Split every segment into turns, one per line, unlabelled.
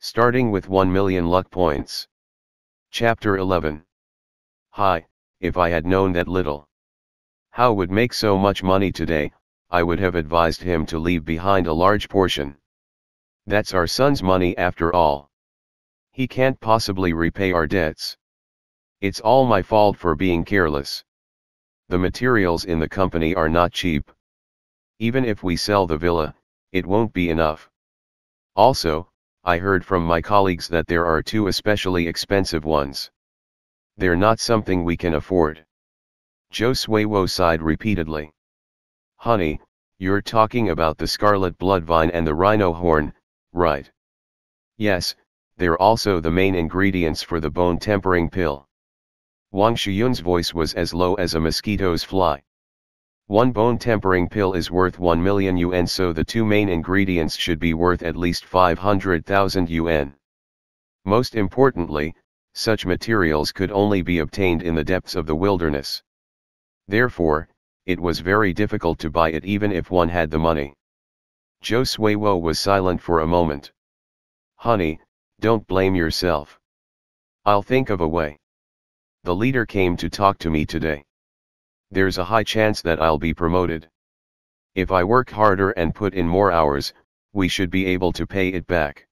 Starting with 1 million luck points. Chapter 11. Hi, if I had known that little Hao would make so much money today, I would have advised him to leave behind a large portion. That's our son's money after all. He can't possibly repay our debts. It's all my fault for being careless. The materials in the company are not cheap. Even if we sell the villa, it won't be enough. Also, I heard from my colleagues that there are two especially expensive ones. They're not something we can afford. Zhou Hao sighed repeatedly. Honey, you're talking about the scarlet blood vine and the rhino horn, right? Yes, they're also the main ingredients for the bone tempering pill. Wang Shiyun's voice was as low as a mosquito's fly. One bone tempering pill is worth 1 million yuan, so the two main ingredients should be worth at least 500,000 yuan. Most importantly, such materials could only be obtained in the depths of the wilderness. Therefore, it was very difficult to buy it even if one had the money. Zhou Hao was silent for a moment. Honey, don't blame yourself. I'll think of a way. The leader came to talk to me today. There's a high chance that I'll be promoted. If I work harder and put in more hours, we should be able to pay it back.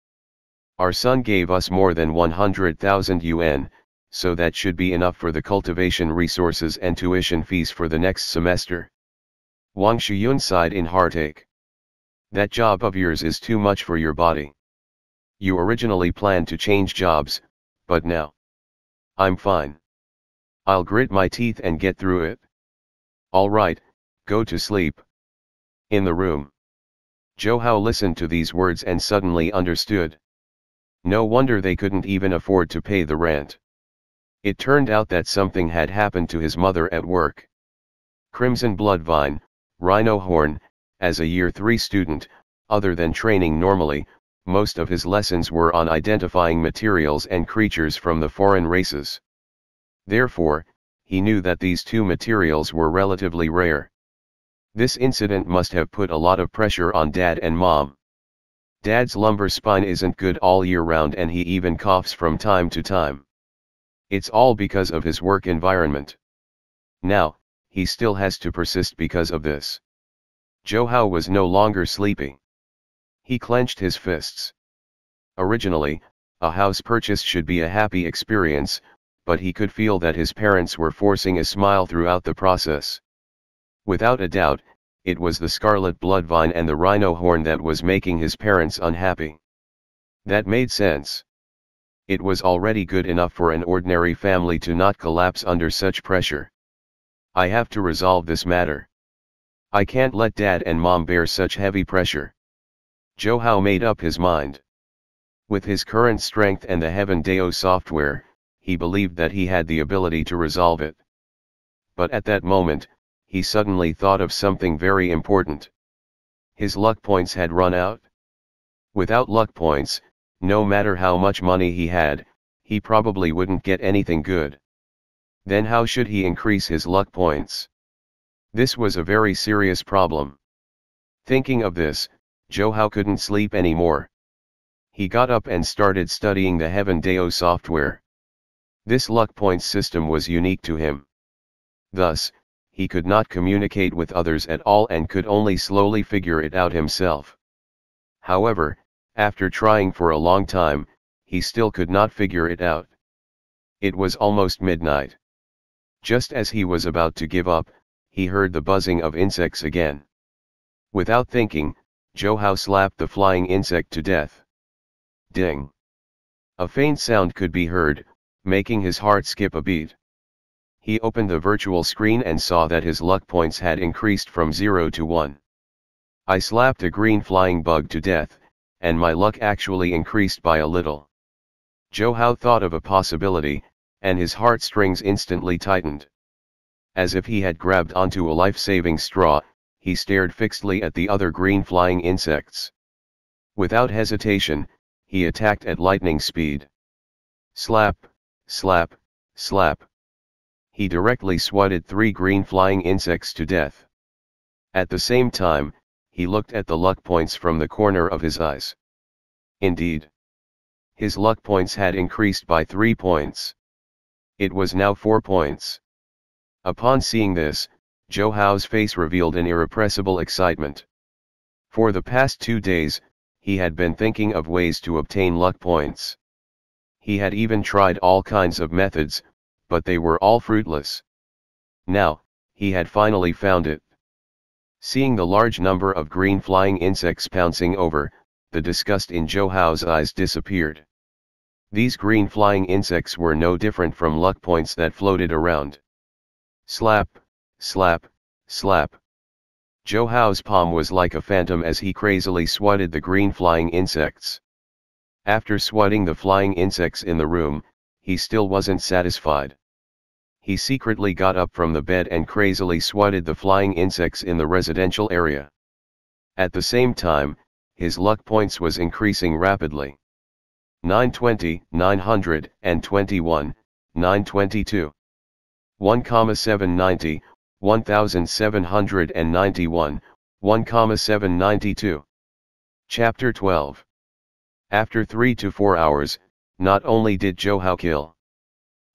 Our son gave us more than 100,000 yuan, so that should be enough for the cultivation resources and tuition fees for the next semester. Wang Shiyun sighed in heartache. That job of yours is too much for your body. You originally planned to change jobs, but now I'm fine. I'll grit my teeth and get through it. All right, go to sleep. In the room. Zhou Hao listened to these words and suddenly understood. No wonder they couldn't even afford to pay the rent. It turned out that something had happened to his mother at work. Crimson blood vine, rhino horn, as a year 3 student, other than training normally, most of his lessons were on identifying materials and creatures from the foreign races. Therefore, he knew that these two materials were relatively rare. This incident must have put a lot of pressure on Dad and Mom. Dad's lumbar spine isn't good all year round and he even coughs from time to time. It's all because of his work environment. Now, he still has to persist because of this. Zhou Hao was no longer sleepy. He clenched his fists. Originally, a house purchase should be a happy experience, but he could feel that his parents were forcing a smile throughout the process. Without a doubt, it was the scarlet blood vine and the rhino horn that was making his parents unhappy. That made sense. It was already good enough for an ordinary family to not collapse under such pressure. I have to resolve this matter. I can't let Dad and Mom bear such heavy pressure. Zhou Hao made up his mind. With his current strength and the Heaven Dao software, he believed that he had the ability to resolve it. But at that moment, he suddenly thought of something very important. His luck points had run out. Without luck points, no matter how much money he had, he probably wouldn't get anything good. Then how should he increase his luck points? This was a very serious problem. Thinking of this, Zhou Hao couldn't sleep anymore. He got up and started studying the Heaven Dao software. This luck points system was unique to him. Thus, he could not communicate with others at all and could only slowly figure it out himself. However, after trying for a long time, he still could not figure it out. It was almost midnight. Just as he was about to give up, he heard the buzzing of insects again. Without thinking, Zhou Hao slapped the flying insect to death. Ding! A faint sound could be heard, making his heart skip a beat. He opened the virtual screen and saw that his luck points had increased from 0 to 1. I slapped a green flying bug to death, and my luck actually increased by a little. Zhou Hao thought of a possibility, and his heartstrings instantly tightened. As if he had grabbed onto a life-saving straw, he stared fixedly at the other green flying insects. Without hesitation, he attacked at lightning speed. Slap, slap, slap. He directly swatted 3 green flying insects to death. At the same time, he looked at the luck points from the corner of his eyes. Indeed, His luck points had increased by 3 points. It was now 4 points. Upon seeing this, Zhou Hao's face revealed an irrepressible excitement. For the past 2 days, he had been thinking of ways to obtain luck points. He had even tried all kinds of methods, but they were all fruitless. Now, he had finally found it. Seeing the large number of green flying insects pouncing over, the disgust in Zhou Hao's eyes disappeared. These green flying insects were no different from luck points that floated around. Slap, slap, slap. Zhou Hao's palm was like a phantom as he crazily swatted the green flying insects. After swatting the flying insects in the room, he still wasn't satisfied. He secretly got up from the bed and crazily swatted the flying insects in the residential area. At the same time, his luck points was increasing rapidly. 920, 921, 922. 1,790, 1,791, 1,792. Chapter 12. After 3 to 4 hours, not only did Zhou Hao kill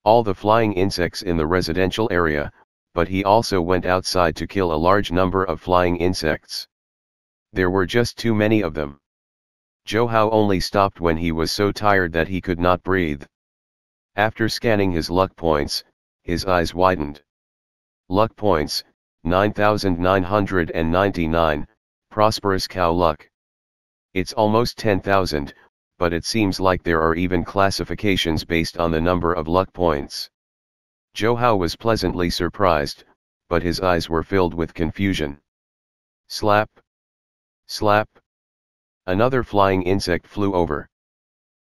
all the flying insects in the residential area, but he also went outside to kill a large number of flying insects. There were just too many of them. Zhou Hao only stopped when he was so tired that he could not breathe. After scanning his luck points, his eyes widened. Luck points, 9,999, prosperous cow luck. It's almost 10,000, but it seems like there are even classifications based on the number of luck points. Zhou Hao was pleasantly surprised, but his eyes were filled with confusion. Slap! Slap! Another flying insect flew over.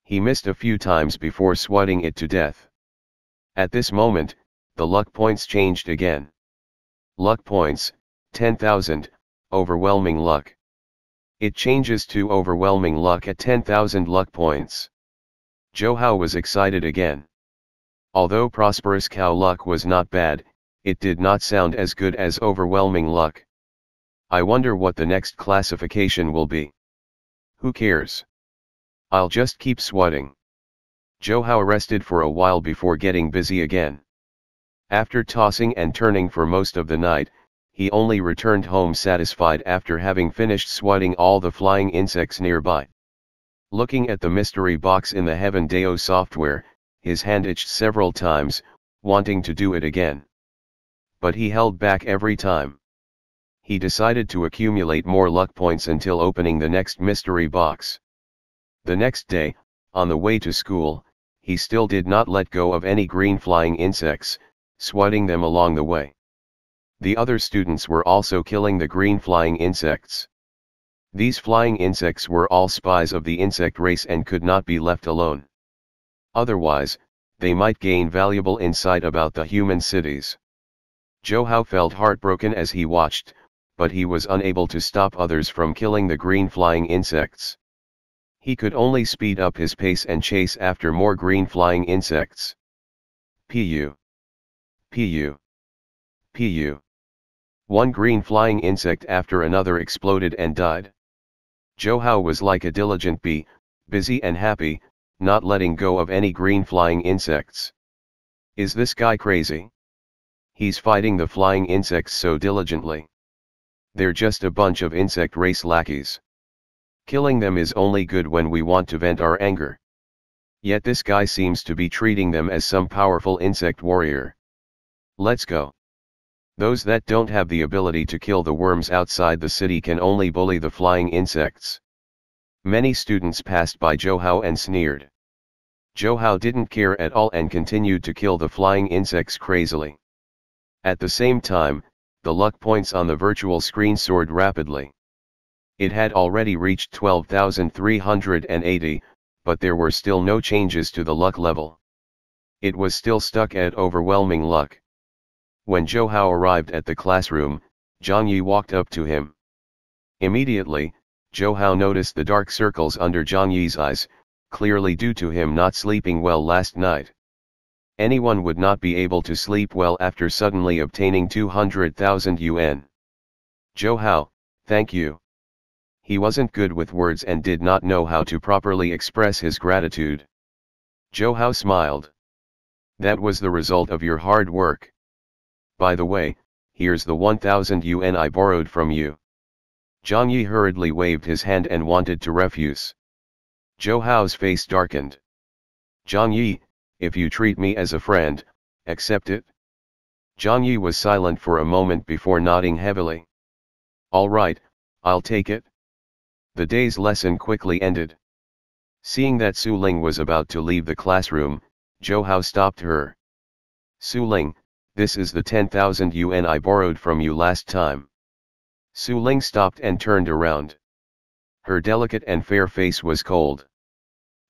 He missed a few times before swatting it to death. At this moment, the luck points changed again. Luck points, 10,000, overwhelming luck. It changes to overwhelming luck at 10,000 luck points. Zhou Hao was excited again. Although prosperous cow luck was not bad, it did not sound as good as overwhelming luck. I wonder what the next classification will be. Who cares? I'll just keep swatting. Zhou Hao rested for a while before getting busy again. After tossing and turning for most of the night, he only returned home satisfied after having finished swatting all the flying insects nearby. Looking at the mystery box in the Heaven Dao software, his hand itched several times, wanting to do it again. But he held back every time. He decided to accumulate more luck points until opening the next mystery box. The next day, on the way to school, he still did not let go of any green flying insects, swatting them along the way. The other students were also killing the green flying insects. These flying insects were all spies of the insect race and could not be left alone. Otherwise, they might gain valuable insight about the human cities. Zhou Hao felt heartbroken as he watched, but he was unable to stop others from killing the green flying insects. He could only speed up his pace and chase after more green flying insects. Pu. Pu. Pu. One green flying insect after another exploded and died. Zhou Hao was like a diligent bee, busy and happy, not letting go of any green flying insects. Is this guy crazy? He's fighting the flying insects so diligently. They're just a bunch of insect race lackeys. Killing them is only good when we want to vent our anger. Yet this guy seems to be treating them as some powerful insect warrior. Let's go. Those that don't have the ability to kill the worms outside the city can only bully the flying insects. Many students passed by Zhou Hao and sneered. Zhou Hao didn't care at all and continued to kill the flying insects crazily. At the same time, the luck points on the virtual screen soared rapidly. It had already reached 12,380, but there were still no changes to the luck level. It was still stuck at overwhelming luck. When Zhou Hao arrived at the classroom, Zhang Yi walked up to him. Immediately, Zhou Hao noticed the dark circles under Zhang Yi's eyes, clearly due to him not sleeping well last night. Anyone would not be able to sleep well after suddenly obtaining 200,000 yuan. Zhou Hao, thank you. He wasn't good with words and did not know how to properly express his gratitude. Zhou Hao smiled. That was the result of your hard work. By the way, here's the 1,000 yuan I borrowed from you. Zhang Yi hurriedly waved his hand and wanted to refuse. Zhou Hao's face darkened. Zhang Yi, if you treat me as a friend, accept it. Zhang Yi was silent for a moment before nodding heavily. All right, I'll take it. The day's lesson quickly ended. Seeing that Su Ling was about to leave the classroom, Zhou Hao stopped her. Su Ling, this is the 10,000 yuan I borrowed from you last time. Su Ling stopped and turned around. Her delicate and fair face was cold.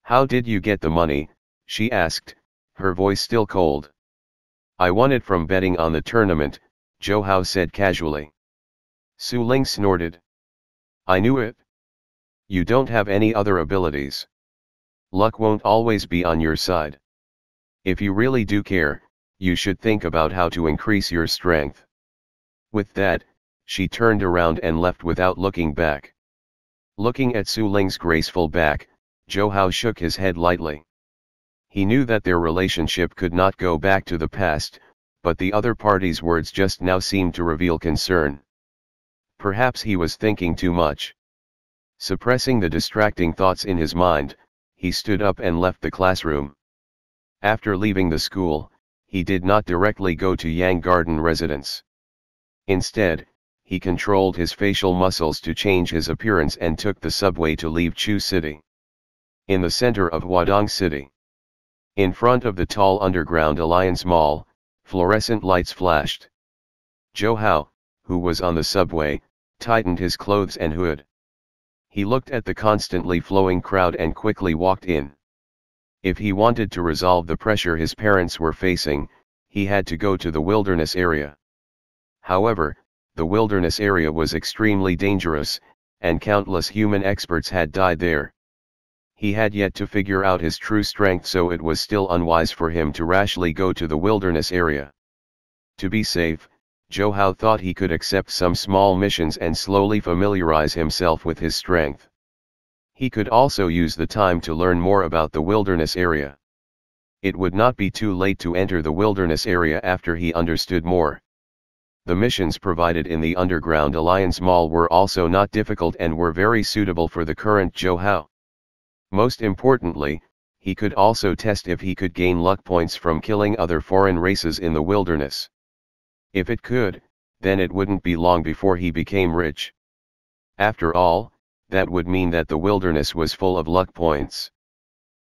How did you get the money? She asked, her voice still cold. I won it from betting on the tournament, Zhou Hao said casually. Su Ling snorted. I knew it. You don't have any other abilities. Luck won't always be on your side. If you really do care, you should think about how to increase your strength. With that, she turned around and left without looking back. Looking at Su Ling's graceful back, Zhou Hao shook his head lightly. He knew that their relationship could not go back to the past, but the other party's words just now seemed to reveal concern. Perhaps he was thinking too much. Suppressing the distracting thoughts in his mind, he stood up and left the classroom. After leaving the school, he did not directly go to Yang Garden residence. Instead, he controlled his facial muscles to change his appearance and took the subway to leave Chu City. In the center of Huadong City, in front of the tall underground Alliance Mall, fluorescent lights flashed. Zhou Hao, who was on the subway, tightened his clothes and hood. He looked at the constantly flowing crowd and quickly walked in. If he wanted to resolve the pressure his parents were facing, he had to go to the wilderness area. However, the wilderness area was extremely dangerous, and countless human experts had died there. He had yet to figure out his true strength, so it was still unwise for him to rashly go to the wilderness area. To be safe, Zhou Hao thought he could accept some small missions and slowly familiarize himself with his strength. He could also use the time to learn more about the wilderness area. It would not be too late to enter the wilderness area after he understood more. The missions provided in the Underground Alliance Mall were also not difficult and were very suitable for the current Zhou Hao. Most importantly, he could also test if he could gain luck points from killing other foreign races in the wilderness. If it could, then it wouldn't be long before he became rich. After all, that would mean that the wilderness was full of luck points.